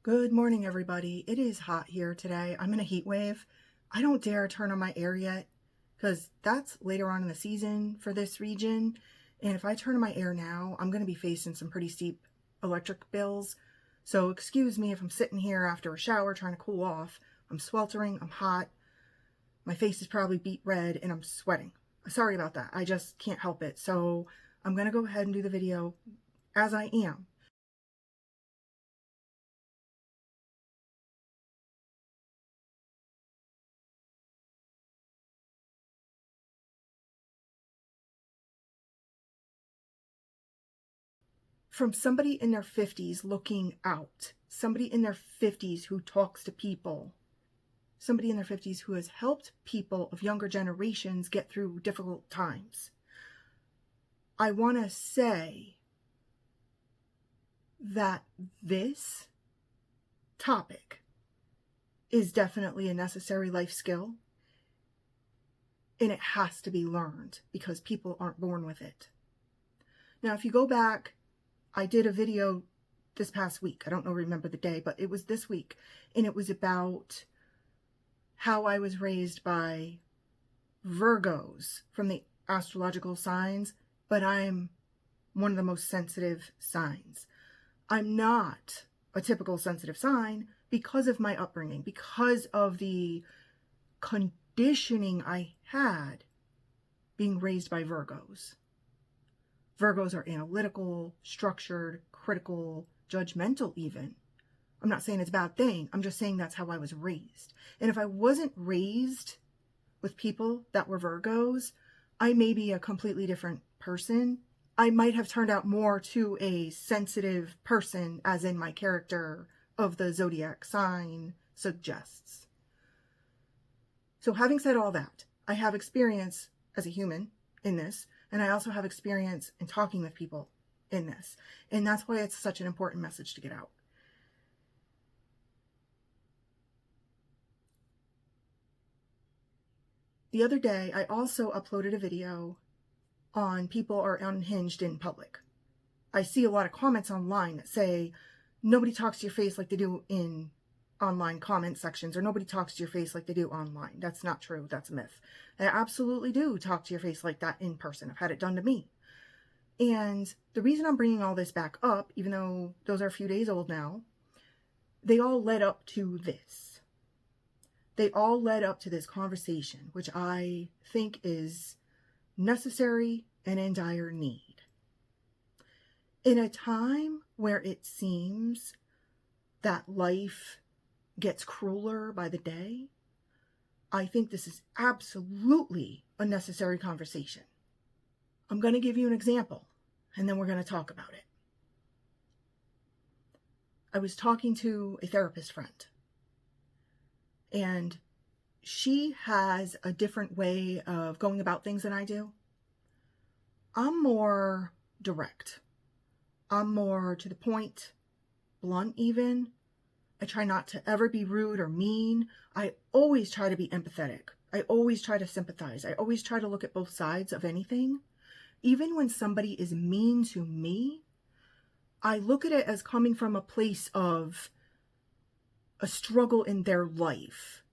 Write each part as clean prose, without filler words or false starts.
Good morning, everybody. It is hot here today. I'm in a heat wave. I don't dare turn on my air yet because that's later on in the season for this region. And if I turn on my air now, I'm going to be facing some pretty steep electric bills. So excuse me if I'm sitting here after a shower trying to cool off. I'm sweltering, I'm hot. My face is probably beet red and I'm sweating. Sorry about that. I just can't help it. So I'm going to go ahead and do the video as I am. From somebody in their 50s looking out, somebody in their 50s who talks to people, somebody in their 50s who has helped people of younger generations get through difficult times. I want to say that this topic is definitely a necessary life skill, and it has to be learned because people aren't born with it. Now, if you go back, I did a video this past week. I don't remember the day, but it was this week. And it was about how I was raised by Virgos from the astrological signs, but I'm one of the most sensitive signs. I'm not a typical sensitive sign because of my upbringing, because of the conditioning I had being raised by Virgos. Virgos are analytical, structured, critical, judgmental even. I'm not saying it's a bad thing. I'm just saying that's how I was raised. And if I wasn't raised with people that were Virgos, I may be a completely different person. I might have turned out more to a sensitive person, as in my character of the zodiac sign suggests. So having said all that, I have experience as a human in this, and I also have experience in talking with people in this. And that's why it's such an important message to get out. The other day, I also uploaded a video on people are unhinged in public. I see a lot of comments online that say, nobody talks to your face like they do in online comment sections, or nobody talks to your face like they do online. That's not true. That's a myth. I absolutely do talk to your face like that in person. I've had it done to me. And the reason I'm bringing all this back up, even though those are a few days old now, they all led up to this. They all led up to this conversation, which I think is necessary and in dire need. In a time where it seems that life gets crueler by the day, I think this is absolutely a necessary conversation. I'm going to give you an example, and then we're going to talk about it. I was talking to a therapist friend, and she has a different way of going about things than I do. I'm more direct. I'm more to the point, blunt even. I try not to ever be rude or mean. I always try to be empathetic. I always try to sympathize. I always try to look at both sides of anything. Even when somebody is mean to me, I look at it as coming from a place of a struggle in their life.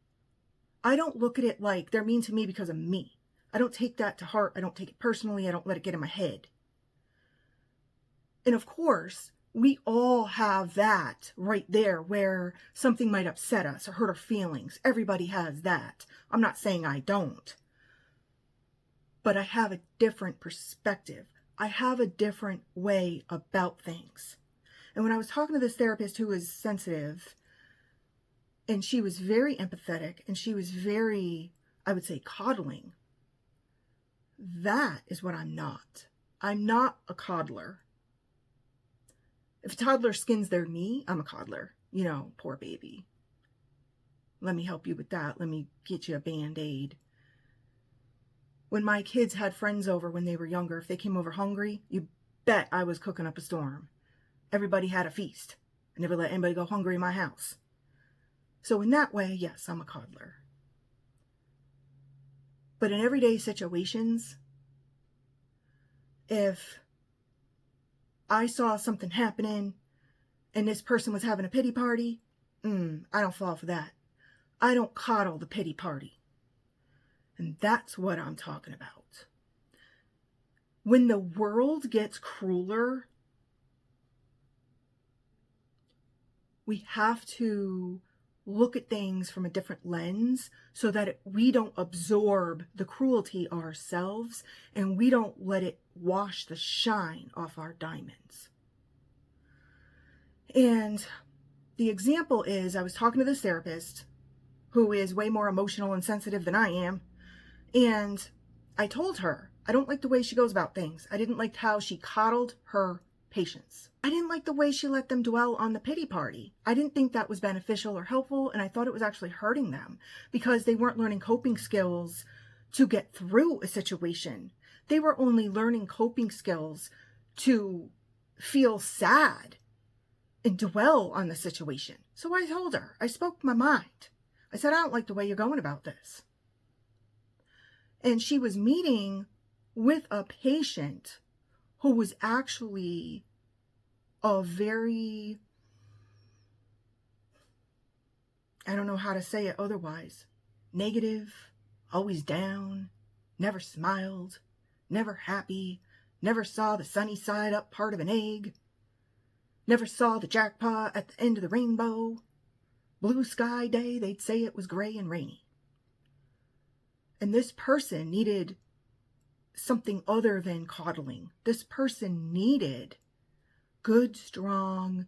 I don't look at it like they're mean to me because of me. I don't take that to heart. I don't take it personally. I don't let it get in my head. And of course, we all have that right there where something might upset us or hurt our feelings. Everybody has that. I'm not saying I don't. But I have a different perspective. I have a different way about things. And when I was talking to this therapist who was sensitive, and she was very empathetic, and she was very, I would say, coddling, that is what I'm not. I'm not a coddler. If a toddler skins their knee, I'm a coddler. You know, poor baby. Let me help you with that. Let me get you a Band-Aid. When my kids had friends over when they were younger, if they came over hungry, you bet I was cooking up a storm. Everybody had a feast. I never let anybody go hungry in my house. So in that way, yes, I'm a coddler. But in everyday situations, if I saw something happening and this person was having a pity party, I don't fall for that. I don't coddle the pity party. And that's what I'm talking about. When the world gets crueler, we have to look at things from a different lens so that we don't absorb the cruelty ourselves and we don't let it wash the shine off our diamonds. And the example is, I was talking to this therapist who is way more emotional and sensitive than I am. And I told her, I don't like the way she goes about things. I didn't like how she coddled her patients. I didn't like the way she let them dwell on the pity party. I didn't think that was beneficial or helpful, and I thought it was actually hurting them because they weren't learning coping skills to get through a situation. They were only learning coping skills to feel sad and dwell on the situation. So I told her, I spoke my mind. I said, I don't like the way you're going about this. And she was meeting with a patient who was actually a very, I don't know how to say it otherwise, negative, always down, never smiled, never happy, never saw the sunny side up part of an egg, never saw the jackpot at the end of the rainbow. Blue sky day, they'd say it was gray and rainy. And this person needed something other than coddling. This person needed good, strong,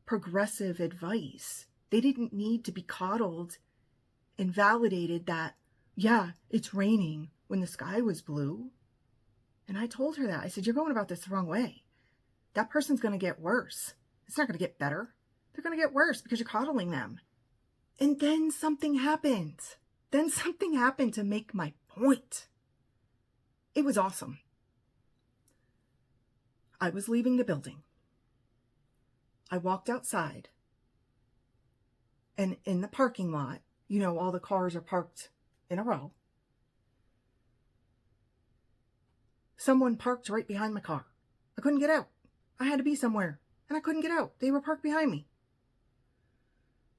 progressive advice. They didn't need to be coddled and validated that, yeah, it's raining when the sky was blue. And I told her that. I said, you're going about this the wrong way. That person's going to get worse. It's not going to get better. They're going to get worse because you're coddling them. And then something happened. Then something happened to make my point. It was awesome. I was leaving the building. I walked outside. And in the parking lot, you know, all the cars are parked in a row. Someone parked right behind my car. I couldn't get out. I had to be somewhere, and I couldn't get out. They were parked behind me.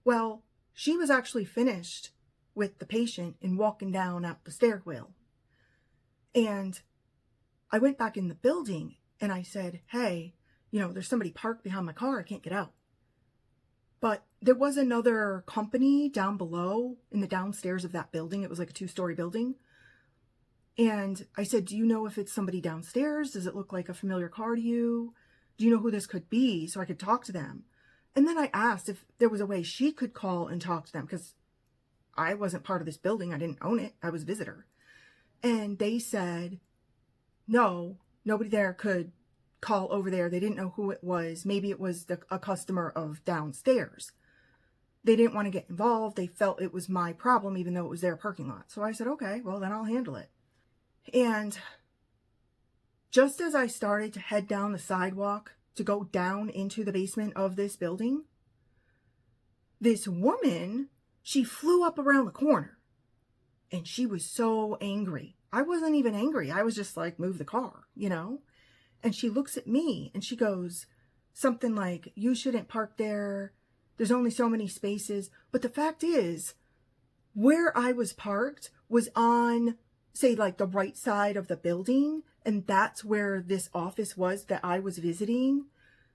Well, she was actually finished with the patient and walking down out the stairwell. And I went back in the building and I said, hey, you know, there's somebody parked behind my car. I can't get out. But there was another company down below in the downstairs of that building. It was like a 2-story building. And I said, do you know if it's somebody downstairs? Does it look like a familiar car to you? Do you know who this could be so I could talk to them? And then I asked if there was a way she could call and talk to them because I wasn't part of this building. I didn't own it. I was a visitor. And they said, no, nobody there could call over there. They didn't know who it was. Maybe it was a customer of downstairs. They didn't want to get involved. They felt it was my problem, even though it was their parking lot. So I said, okay, well, then I'll handle it. And just as I started to head down the sidewalk to go down into the basement of this building, this woman, she flew up around the corner and she was so angry. I wasn't even angry. I was just like, move the car, you know? And she looks at me and she goes something like, you shouldn't park there. There's only so many spaces. But the fact is, where I was parked was on, say, like the right side of the building. And that's where this office was that I was visiting.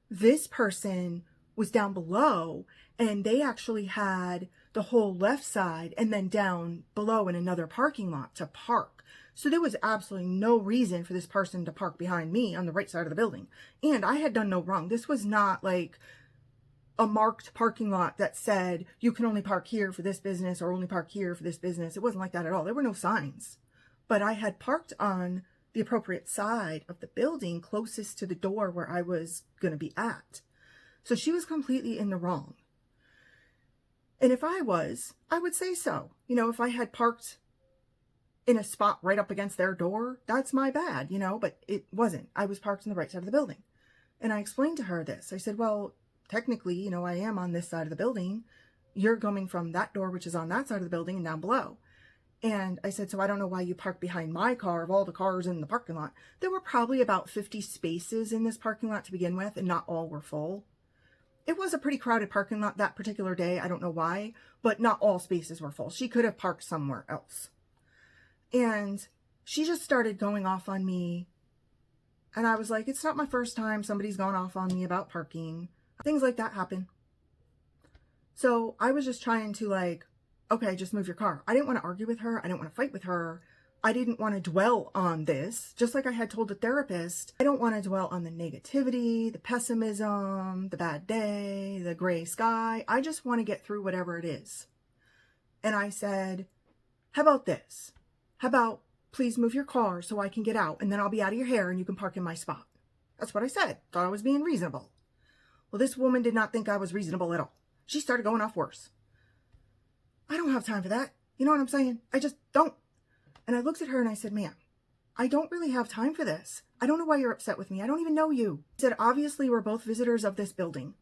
This person was down below and they actually had the whole left side and then down below in another parking lot to park. So there was absolutely no reason for this person to park behind me on the right side of the building. And I had done no wrong. This was not like a marked parking lot that said you can only park here for this business or only park here for this business. It wasn't like that at all. There were no signs. But I had parked on the appropriate side of the building closest to the door where I was going to be at. So she was completely in the wrong. And if I would say so. You know, if I had parked in a spot right up against their door, that's my bad, you know, but it wasn't. I was parked on the right side of the building. And I explained to her this. I said, well, technically, you know, I am on this side of the building. You're coming from that door, which is on that side of the building and down below. And I said, so I don't know why you parked behind my car of all the cars in the parking lot. There were probably about 50 spaces in this parking lot to begin with, and not all were full. It was a pretty crowded parking lot that particular day. I don't know why, but not all spaces were full. She could have parked somewhere else. And she just started going off on me. And I was like, it's not my first time somebody's gone off on me about parking. Things like that happen. So I was just trying to like, okay, just move your car. I didn't want to argue with her. I didn't want to fight with her. I didn't want to dwell on this. Just like I had told the therapist, I don't want to dwell on the negativity, the pessimism, the bad day, the gray sky. I just want to get through whatever it is. And I said, how about this? How about please move your car so I can get out, and then I'll be out of your hair and you can park in my spot. That's what I said. Thought I was being reasonable. Well, this woman did not think I was reasonable at all. She started going off worse. I don't have time for that. You know what I'm saying? I just don't. And I looked at her and I said, ma'am, I don't really have time for this. I don't know why you're upset with me. I don't even know you. I said, obviously, we're both visitors of this building.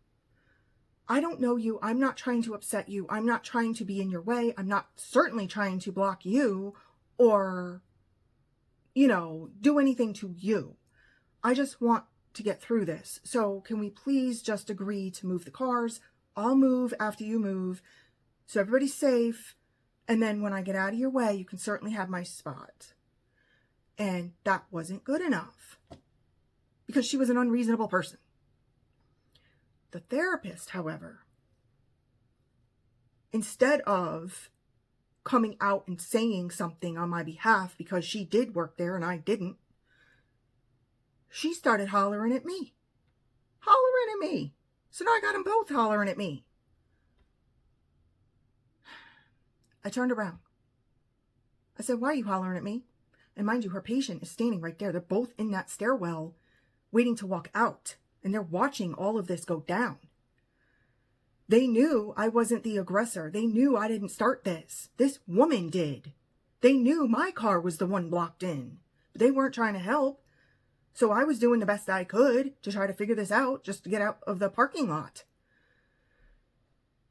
I don't know you. I'm not trying to upset you. I'm not trying to be in your way. I'm not certainly trying to block you or, do anything to you. I just want to get through this. So can we please just agree to move the cars? I'll move after you move. So everybody's safe. And then when I get out of your way, you can certainly have my spot. And that wasn't good enough because she was an unreasonable person. The therapist, however, instead of coming out and saying something on my behalf because she did work there and I didn't, she started hollering at me. Hollering at me. So now I got them both hollering at me. I turned around. I said, why are you hollering at me? And mind you, her patient is standing right there. They're both in that stairwell waiting to walk out. And they're watching all of this go down. They knew I wasn't the aggressor. They knew I didn't start this. This woman did. They knew my car was the one blocked in. But they weren't trying to help. So I was doing the best I could to try to figure this out just to get out of the parking lot.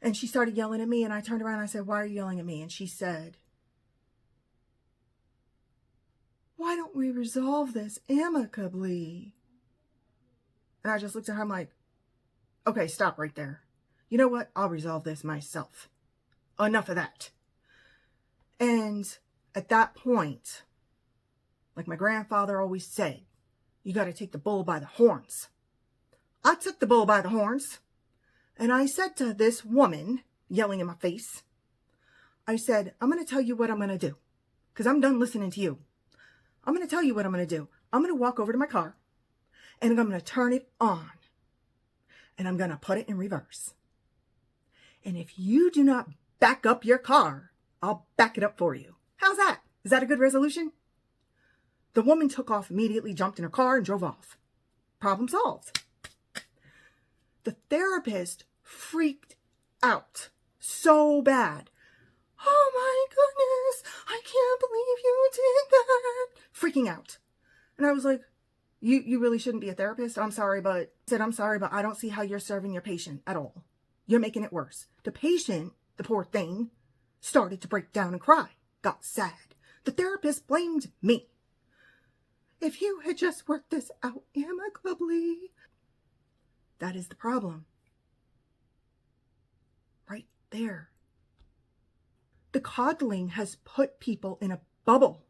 And she started yelling at me, and I turned around and I said, why are you yelling at me? And she said, why don't we resolve this amicably? And I just looked at her, I'm like, okay, stop right there. You know what? I'll resolve this myself. Enough of that. And at that point, like my grandfather always said, you got to take the bull by the horns. I took the bull by the horns. And I said to this woman, yelling in my face, I said, I'm going to tell you what I'm going to do. Because I'm done listening to you. I'm going to tell you what I'm going to do. I'm going to walk over to my car. And I'm going to turn it on. And I'm going to put it in reverse. And if you do not back up your car, I'll back it up for you. How's that? Is that a good resolution? The woman took off immediately, jumped in her car, and drove off. Problem solved. The therapist freaked out so bad. Oh my goodness, I can't believe you did that. Freaking out. And I was like, you really shouldn't be a therapist. I'm sorry, but I don't see how you're serving your patient at all. You're making it worse. The patient, the poor thing, started to break down and cry, got sad. The therapist blamed me. If you had just worked this out amicably. That is the problem. Right there. The coddling has put people in a bubble.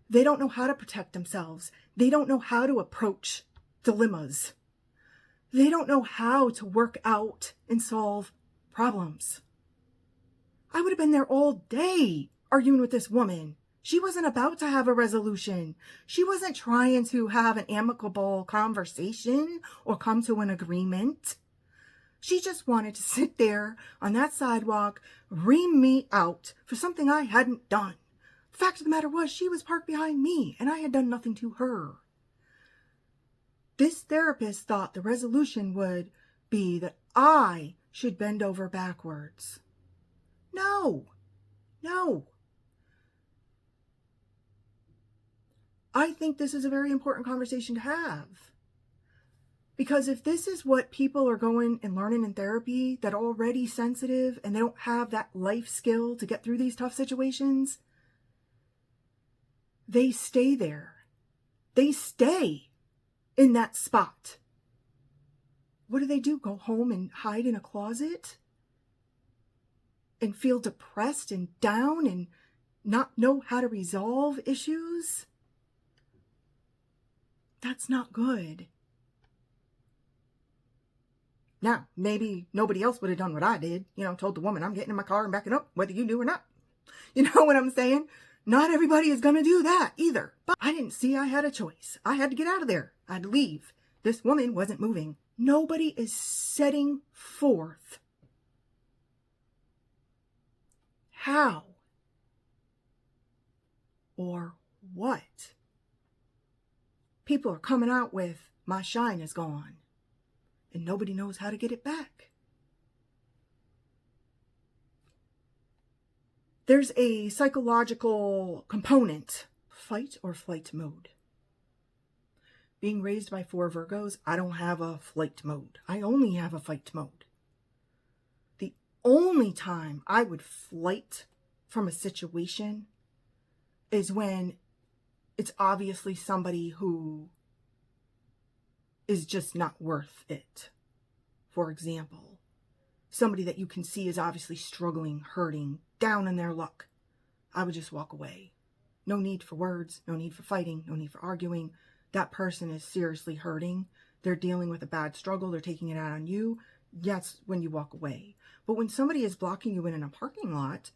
They don't know how to protect themselves. They don't know how to approach dilemmas. They don't know how to work out and solve problems. I would have been there all day arguing with this woman. She wasn't about to have a resolution. She wasn't trying to have an amicable conversation or come to an agreement. She just wanted to sit there on that sidewalk, ream me out for something I hadn't done. The fact of the matter was, she was parked behind me and I had done nothing to her. This therapist thought the resolution would be that I should bend over backwards. No. I think this is a very important conversation to have. Because if this is what people are going and learning in therapy that are already sensitive and they don't have that life skill to get through these tough situations, they stay there. They stay in that spot. What do? Go home and hide in a closet? And feel depressed and down and not know how to resolve issues? That's not good. Now, maybe nobody else would have done what I did. Told the woman, I'm getting in my car and backing up, whether you do or not. You know what I'm saying? Not everybody is going to do that either. But I didn't see I had a choice. I had to get out of there. I had to leave. This woman wasn't moving. Nobody is setting forth how or what. People are coming out with, my shine is gone. And nobody knows how to get it back. There's a psychological component, fight or flight mode. Being raised by 4 Virgos, I don't have a flight mode. I only have a fight mode. The only time I would flight from a situation is when it's obviously somebody who is just not worth it. For example, somebody that you can see is obviously struggling, hurting, down in their luck. I would just walk away. No need for words, no need for fighting, no need for arguing. That person is seriously hurting. They're dealing with a bad struggle. They're taking it out on you. That's when you walk away. But when somebody is blocking you in a parking lot,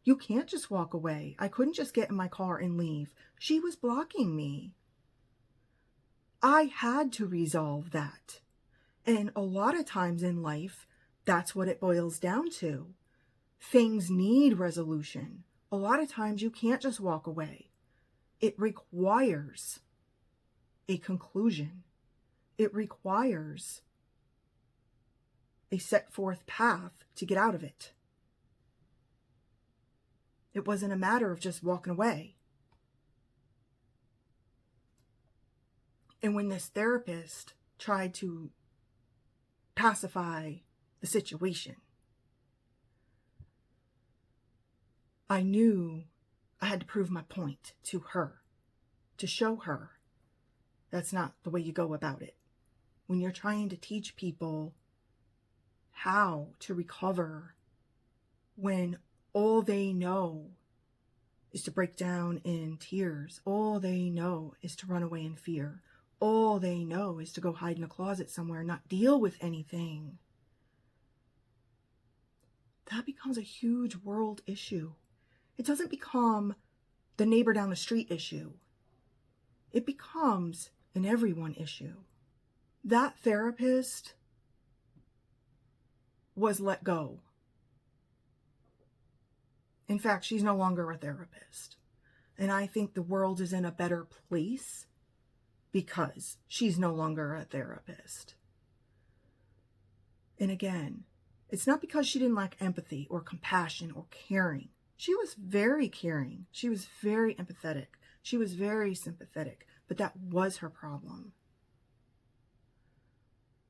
you can't just walk away. I couldn't just get in my car and leave. She was blocking me. I had to resolve that. And a lot of times in life, that's what it boils down to. Things need resolution. A lot of times you can't just walk away. It requires a conclusion. It requires a set forth path to get out of it. It wasn't a matter of just walking away. And when this therapist tried to pacify the situation, I knew I had to prove my point to her, to show her that's not the way you go about it. When you're trying to teach people how to recover when all they know is to break down in tears, all they know is to run away in fear, all they know is to go hide in a closet somewhere and not deal with anything, that becomes a huge world issue. It doesn't become the neighbor down the street issue. It becomes an everyone issue. That therapist was let go. In fact, she's no longer a therapist. And I think the world is in a better place because she's no longer a therapist. And again, it's not because she didn't lack empathy or compassion or caring. She was very caring. She was very empathetic. She was very sympathetic. But that was her problem.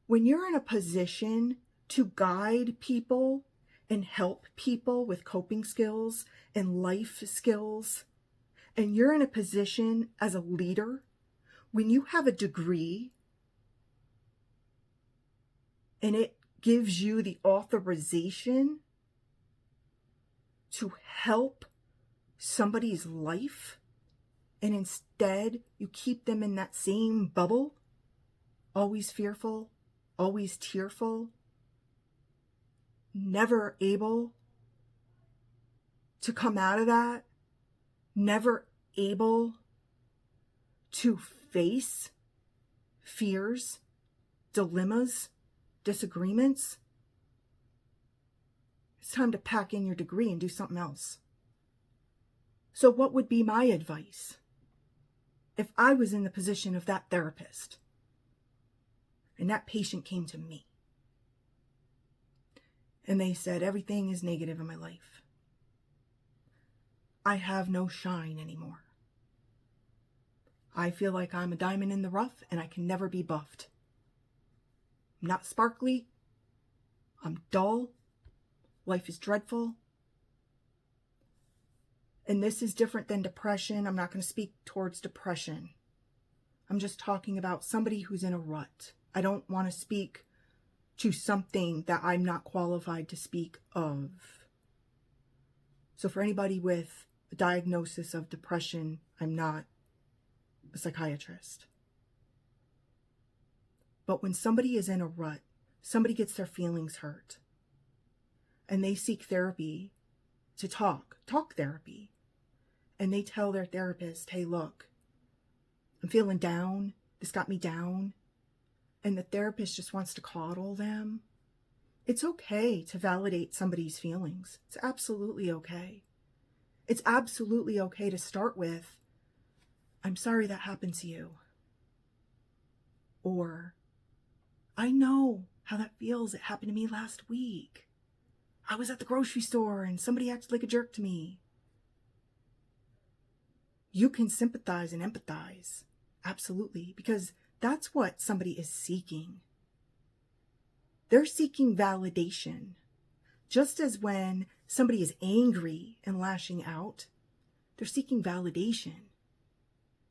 When you're in a position to guide people and help people with coping skills and life skills, and you're in a position as a leader, when you have a degree and it gives you the authorization to help somebody's life, and instead you keep them in that same bubble, always fearful, always tearful, never able to come out of that, never able to face fears, dilemmas, disagreements, it's time to pack in your degree and do something else. So what would be my advice if I was in the position of that therapist and that patient came to me and they said, everything is negative in my life. I have no shine anymore. I feel like I'm a diamond in the rough and I can never be buffed. I'm not sparkly. I'm dull. Life is dreadful. And this is different than depression. I'm not going to speak towards depression. I'm just talking about somebody who's in a rut. I don't want to speak to something that I'm not qualified to speak of. So for anybody with a diagnosis of depression, I'm not a psychiatrist. But when somebody is in a rut, somebody gets their feelings hurt, and they seek therapy to talk therapy, and they tell their therapist, hey, look, I'm feeling down. This got me down. And the therapist just wants to coddle them. It's okay to validate somebody's feelings. It's absolutely okay. It's absolutely okay to start with, I'm sorry that happened to you. Or, I know how that feels. It happened to me last week. I was at the grocery store and somebody acted like a jerk to me. You can sympathize and empathize. Absolutely. Because that's what somebody is seeking. They're seeking validation. Just as when somebody is angry and lashing out, they're seeking validation.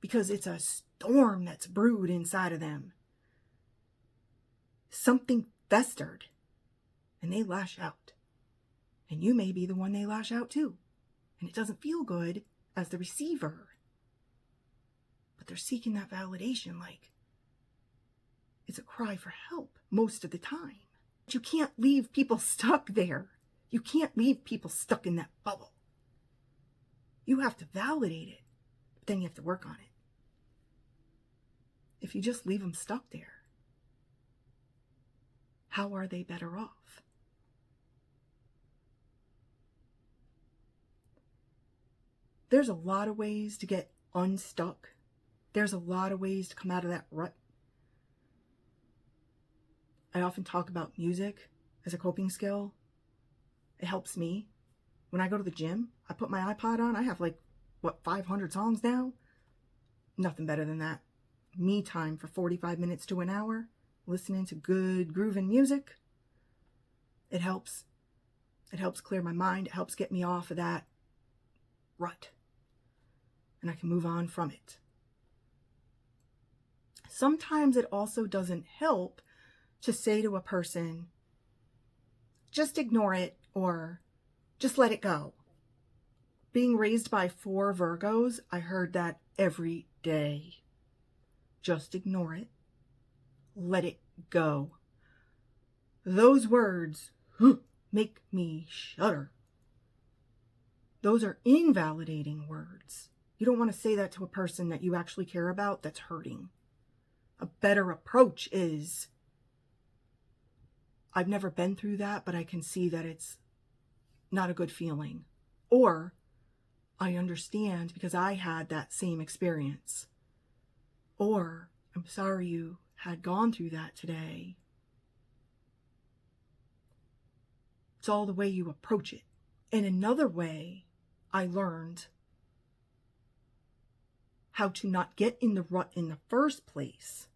Because it's a storm that's brewed inside of them. Something festered. And they lash out. And you may be the one they lash out to. And it doesn't feel good as the receiver. But they're seeking that validation like it's a cry for help most of the time. But you can't leave people stuck there. You can't leave people stuck in that bubble. You have to validate it, but then you have to work on it. If you just leave them stuck there, how are they better off? There's a lot of ways to get unstuck. There's a lot of ways to come out of that rut. I often talk about music as a coping skill. It helps me. When I go to the gym, I put my iPod on. I have 500 songs now? Nothing better than that. Me time for 45 minutes to an hour, listening to good grooving music. It helps. It helps clear my mind. It helps get me off of that rut. And I can move on from it. Sometimes it also doesn't help to say to a person, just ignore it or just let it go. Being raised by 4 Virgos, I heard that every day. Just ignore it. Let it go. Those words make me shudder. Those are invalidating words. You don't want to say that to a person that you actually care about that's hurting. A better approach is, I've never been through that, but I can see that it's not a good feeling. Or, I understand because I had that same experience. Or, I'm sorry you had gone through that today. It's all the way you approach it. And another way I learned how to not get in the rut in the first place,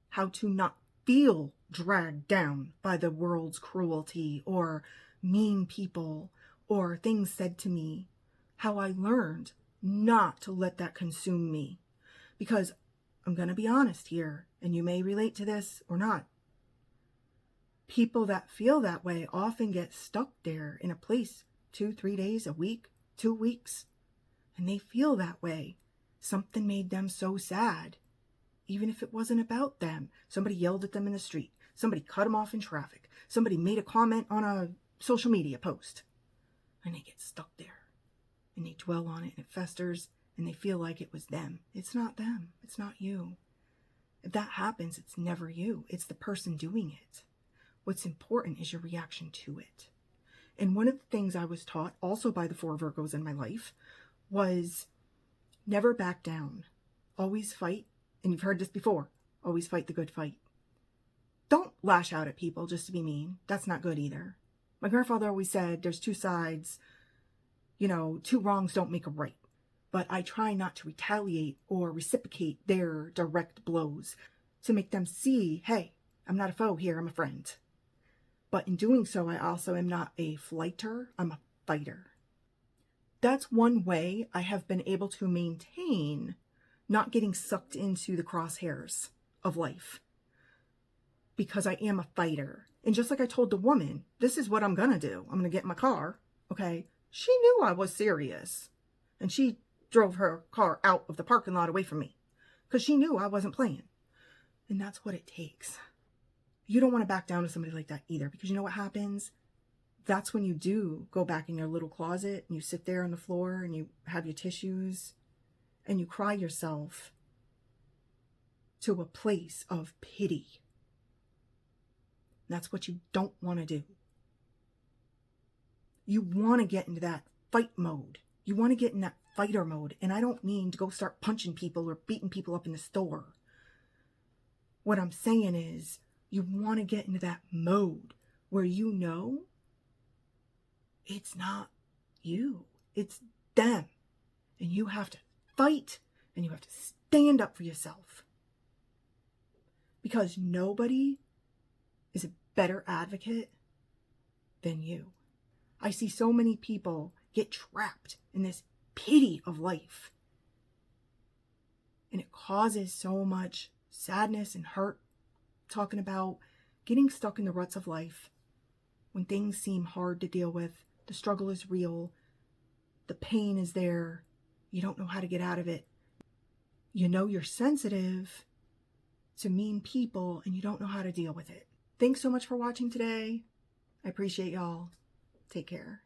how to not feel dragged down by the world's cruelty or mean people or things said to me, how I learned not to let that consume me. Because I'm going to be honest here, and you may relate to this or not. People that feel that way often get stuck there in a place 2-3 days, a week, 2 weeks, and they feel that way. Something made them so sad, even if it wasn't about them. Somebody yelled at them in the street. Somebody cut them off in traffic. Somebody made a comment on a social media post. And they get stuck there. And they dwell on it and it festers and they feel like it was them. It's not them. It's not you. If that happens, it's never you. It's the person doing it. What's important is your reaction to it. And one of the things I was taught, also by the 4 Virgos in my life, was never back down. Always fight. And you've heard this before. Always fight the good fight. Don't lash out at people just to be mean. That's not good either. My grandfather always said there's 2 sides. 2 wrongs don't make a right. But I try not to retaliate or reciprocate their direct blows to make them see, hey, I'm not a foe here, I'm a friend. But in doing so, I also am not a flighter, I'm a fighter. That's one way I have been able to maintain not getting sucked into the crosshairs of life, because I am a fighter. And just like I told the woman, this is what I'm gonna do. I'm gonna get in my car, okay? She knew I was serious. And she drove her car out of the parking lot away from me because she knew I wasn't playing. And that's what it takes. You don't want to back down to somebody like that either, because you know what happens? That's when you do go back in your little closet and you sit there on the floor and you have your tissues and you cry yourself to a place of pity. That's what you don't want to do. You want to get into that fight mode. You want to get in that fighter mode. And I don't mean to go start punching people or beating people up in the store. What I'm saying is you want to get into that mode where you know it's not you, it's them. And you have to fight and you have to stand up for yourself. Because nobody is a better advocate than you. I see so many people get trapped in this pity of life. And it causes so much sadness and hurt, talking about getting stuck in the ruts of life when things seem hard to deal with. The struggle is real. The pain is there. You don't know how to get out of it. You know you're sensitive to mean people and you don't know how to deal with it. Thanks so much for watching today. I appreciate y'all. Take care.